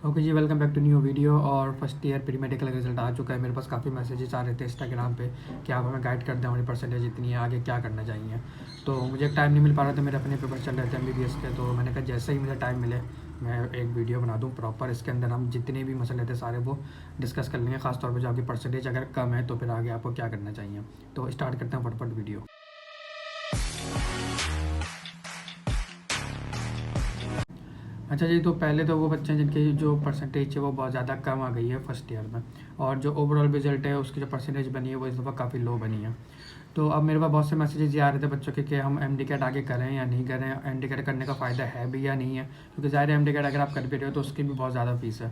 Okay जी, welcome back to new video. और first year pre medical का result आ चुका है। मेरे पास काफ़ी मैसेजेस आ रहे थे इंस्टाग्राम पे कि आप हमें गाइड कर दें, हमारी परसेंटेज इतनी है, आगे क्या करना चाहिए। तो मुझे टाइम नहीं मिल पा रहा था, मेरे अपने पेपर चल रहे थे MBBS के। तो मैंने कहा जैसे ही मुझे टाइम मिले मैं एक वीडियो बना दूँ प्रॉपर। इसके अंदर हम जितने भी मसले थे सारे वो डिस्कस कर लेंगे, खासतौर पर जो आपकी परसेंटेज अगर कम है तो फिर आगे आपको क्या करना चाहिए। तो स्टार्ट करते हैं फटाफट वीडियो। अच्छा जी, तो पहले तो वो बच्चे हैं जिनकी जो परसेंटेज है वो बहुत ज़्यादा कम आ गई है फर्स्ट ईयर में, और जो ओवरऑल रिजल्ट है उसकी जो परसेंटेज बनी है वो इस दफ़ा काफ़ी लो बनी है। तो अब मेरे पास बहुत से मैसेजेस ये आ रहे थे बच्चों के कि हम MD कैट आगे करें या नहीं करें, MD कैट करने का फ़ायदा है भी या नहीं है, क्योंकि ज़ाहिर है MD कैट अगर आप कर भी रहे हो तो उसकी भी बहुत ज़्यादा फीस है।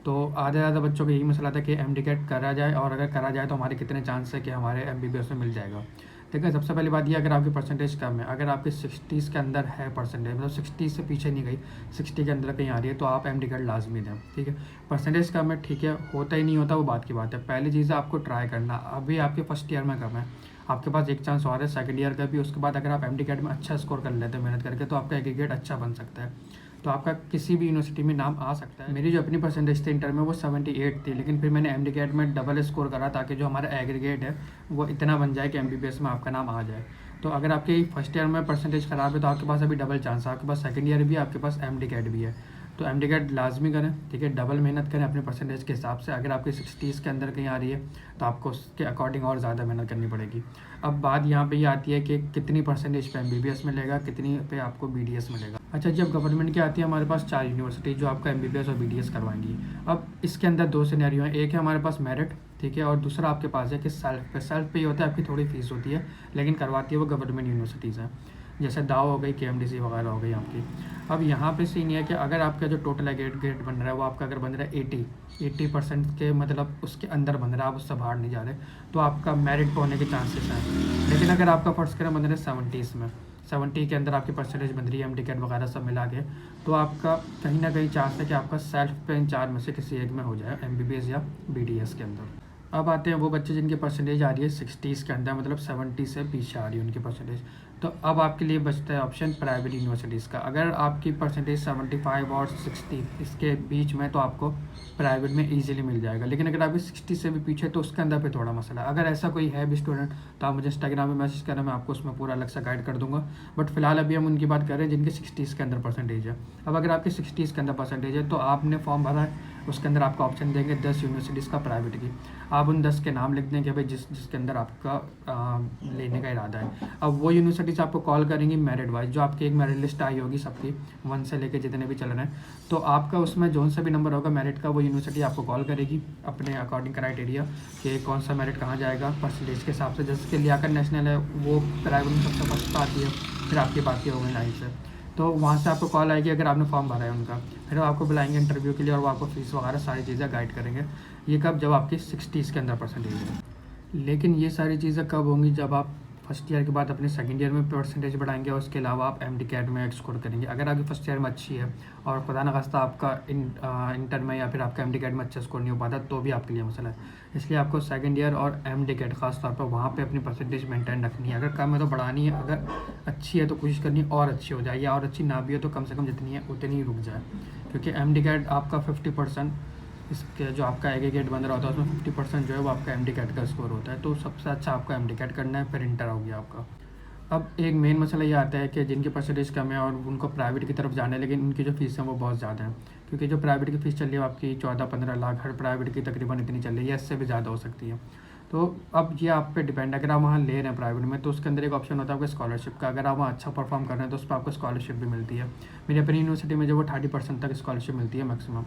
तो आधे ज़्यादा बच्चों को यही मसला था कि MD कैट करा जाए, और अगर करा जाए तो हमारे कितने चांस है कि हमारे MBBS में मिल जाएगा। देखिए, सबसे पहली बात ये, अगर आपकी परसेंटेज कम है, अगर आपकी 60s के अंदर है परसेंटेज, मतलब 60 से पीछे नहीं गई, 60 के अंदर कहीं आ रही है, तो आप MD कैट लाजमी दें। ठीक है, परसेंटेज कम है, ठीक है, होता ही नहीं होता वो बात की बात है। पहली चीज़ है आपको ट्राई करना। अभी आपके फर्स्ट ईयर में कम है, आपके पास एक चांस और है सेकंड ईयर का भी। उसके बाद अगर आप MD कैट में अच्छा स्कोर कर लेते हैं मेहनत करके, तो आपका एग्रीगेट अच्छा बन सकता है, तो आपका किसी भी यूनिवर्सिटी में नाम आ सकता है। मेरी जो अपनी परसेंटेज थी इंटर में वो 78 थी, लेकिन फिर मैंने MD कैट में डबल स्कोर करा ताकि जो हमारा एग्रीगेट है वो इतना बन जाए कि MBBS में आपका नाम आ जाए। तो अगर आपकी फर्स्ट ईयर में परसेंटेज ख़राब है तो आपके पास अभी डबल चांस है, आपके पास सेकंड ईयर भी है, आपके पास MD कैट भी है। तो MD कैट लाजमी करें, ठीक है, डबल मेहनत करें अपने परसेंटेज के हिसाब से। अगर आपकी 60s के अंदर कहीं आ रही है तो आपको उसके अकॉर्डिंग और ज़्यादा मेहनत करनी पड़ेगी। अब बात यहाँ पे ये आती है कि कितनी परसेंटेज पे MBBS मिलेगा, कितनी पे आपको BDS मिलेगा। अच्छा, जब गवर्नमेंट की आती है हमारे पास 4 यूनिवर्सिटी जो आपका MBBS और BDS करवाएंगी। अब इसके अंदर दो सिनेरियो हैं, एक है हमारे पास मेरिट, ठीक है, और दूसरा आपके पास है कि सेल्फ पे ही होता है, आपकी थोड़ी फीस होती है, लेकिन करवाती है वो गवर्नमेंट यूनिवर्सिटीज़ हैं, जैसे दाव हो गई, KMDC वगैरह हो गई आपकी। अब यहाँ पे सीन ये है कि अगर आपका जो टोटल एग्रीगेट बन रहा है वो आपका अगर बन रहा है 80% के, मतलब उसके अंदर बन रहा है, आप उससे बाहर नहीं जा रहे, तो आपका मेरिट पे होने के चांसेस हैं। लेकिन अगर आपका फर्स्ट करें बन रहे 70s में, 70 के अंदर आपकी परसेंटेज बन रही है MD कैट वगैरह सब मिला के, तो आपका कहीं ना कहीं चांस है कि आपका सेल्फ पे इन चार में से किसी एक में हो जाए, MBBS या BDS के अंदर। अब आते हैं वो बच्चे जिनकी परसेंटेज आ रही है 60s के अंदर, मतलब 70 से पीछे आ रही है उनकी परसेंटेज। तो अब आपके लिए बचता है ऑप्शन प्राइवेट यूनिवर्सिटीज़ का। अगर आपकी परसेंटेज 75 और 60 इसके बीच में, तो आपको प्राइवेट में इजीली मिल जाएगा। लेकिन अगर आपकी 60 से भी पीछे तो उसके अंदर पे थोड़ा मसला है। अगर ऐसा कोई है भी स्टूडेंट तो आप मुझे इंस्टाग्राम में मैसेज करें, मैं आपको उसमें पूरा अलग से गाइड कर दूंगा। बट फिलहाल अभी हम उनकी बात कर रहे हैं जिनकी 60s के अंदर परसेंटेज है। अब अगर आपकी 60s के अंदर परसेंटेज है तो आपने फॉर्म भरा है, उसके अंदर आपका ऑप्शन देंगे 10 यूनिवर्सिटीज़ का प्राइवेट की। आप उन 10 के नाम लिख दें कि भाई जिसके अंदर आपका लेने का इरादा है। अब वो यूनिवर्सिटीज़ आपको कॉल करेंगी मेरिट वाइज, जो आपकी एक मेरिट लिस्ट आई होगी सबकी 1 से लेके जितने भी चल रहे हैं, तो आपका उसमें जो सा भी नंबर होगा मेरिट का, वो यूनिवर्सिटी आपको कॉल करेगी अपने अकॉर्डिंग क्राइटेरिया कि कौन सा मेरिट कहाँ जाएगा परसेंटेज के हिसाब से। जैसे कि लियाकत नेशनल है, वो प्राइवेट में सबसे फर्स्ट आती है, फिर आपकी बात हो गई 9 से। तो वहाँ से आपको कॉल आएगी अगर आपने फॉर्म भरा है उनका, फिर वो आपको बुलाएंगे इंटरव्यू के लिए, और वो आपको फीस वगैरह सारी चीज़ें गाइड करेंगे। ये कब, जब आपकी 60s के अंदर परसेंटेज है। लेकिन ये सारी चीज़ें कब होंगी, जब आप फर्स्ट ईयर के बाद अपने सेकंड ईयर में परसेंटेज बढ़ाएंगे, और उसके अलावा आप MD कैट में स्कोर करेंगे। अगर आपकी फर्स्ट ईयर में अच्छी है और खुदा न खास्ता आपका इंटर में या फिर आपका MD कैट में अच्छा स्कोर नहीं हो पाता, तो भी आपके लिए मसला है। इसलिए आपको सेकंड ईयर और MD कैट खास तौर पर वहाँ पे अपनी परसेंटेज मेंटेन रखनी है। अगर कम है तो बढ़ानी है, अगर अच्छी है तो कोशिश करनी है और अच्छी हो जाए, या और अच्छी ना भी हो तो कम से कम जितनी है उतनी ही रुक जाए, क्योंकि MD कैट आपका 50%, इसके जो आपका एग्रीगेट बन रहा होता है उसमें 50% जो है वो आपका MD कैट का स्कोर होता है। तो सबसे अच्छा आपका MD कैट करना है, फिर इंटर हो गया आपका। अब एक मेन मसला ये आता है कि जिनकी परसेंटेज कम है और उनको प्राइवेट की तरफ जाना है, लेकिन उनकी जो फीस है वो बहुत ज़्यादा है, क्योंकि जो प्राइवेट की फ़ीस चल रही है आपकी 14-15 लाख, हर प्राइवेट की तकरीबन इतनी चल रही है, इससे भी ज़्यादा हो सकती है। तो अब ये आप पे डिपेंड है, अगर आप वहाँ ले रहे हैं प्राइवेट में तो उसके अंदर एक ऑप्शन होता है आपका स्कॉलरशिप का। अगर आप वहाँ अच्छा परफॉर्म कर रहे हैं तो उस पर आपको स्कॉलरशिप भी मिलती है। मेरी अपनी यूनिवर्सिटी में जो वो 30% तक स्कॉलरशिप मिलती है मैक्सिमम।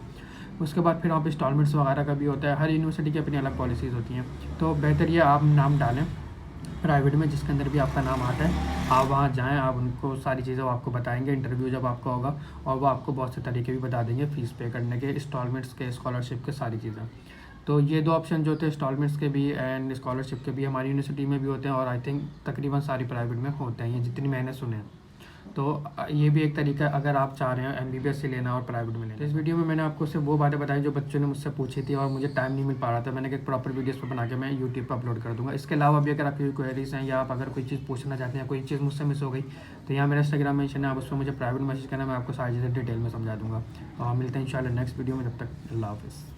उसके बाद फिर आप इंस्टॉलमेंट्स वगैरह का भी होता है, हर यूनिवर्सिटी की अपनी अलग पॉलिसीज़ होती हैं। तो बेहतर ये आप नाम डालें प्राइवेट में जिसके अंदर भी आपका नाम आता है, आप वहाँ जाएँ, आप उनको सारी चीज़ें वो आपको बताएंगे इंटरव्यू जब आपका होगा, और वो आपको बहुत से तरीके भी बता देंगे फ़ीस पे करने के, इंस्टॉलमेंट्स के, स्कॉलरशिप के, सारी चीज़ें। तो ये दो ऑप्शन जो थे इंस्टॉलमेंट्स के भी एंड स्कॉलरशिप के भी, हमारी यूनिवर्सिटी में भी होते हैं, और आई थिंक तकरीबन सारी प्राइवेट में होते हैं, ये जितनी मैंने सुने हैं। तो ये भी एक तरीका है अगर आप चाह रहे हो एमबीबीएस से लेना और प्राइवेट में लेना। तो इस वीडियो में मैंने आपको सिर्फ वो बातें बताई जो बच्चों ने मुझसे पूछी थी और मुझे टाइम नहीं मिल पा रहा था। मैंने एक प्रॉपर वीडियोस पर बना के मैं यूट्यूब पर अपलोड कर दूँगा। इसके अलावा भी अगर आपकी कोई क्वेरीज हैं या आप अगर कोई चीज़ पूछना चाहते हैं, कोई चीज़ मुझसे मिस हो गई, तो यहाँ मेरा इंस्टाग्राम मेंशन है, आप उस पर मुझे प्राइवेट मैसेज करना, मैं आपको सारी चीज़ें डिटेल में समझा दूँगा। और मिलते हैं इंशाल्लाह नेक्स्ट वीडियो में, जब तक अल्लाह हाफ़िज़।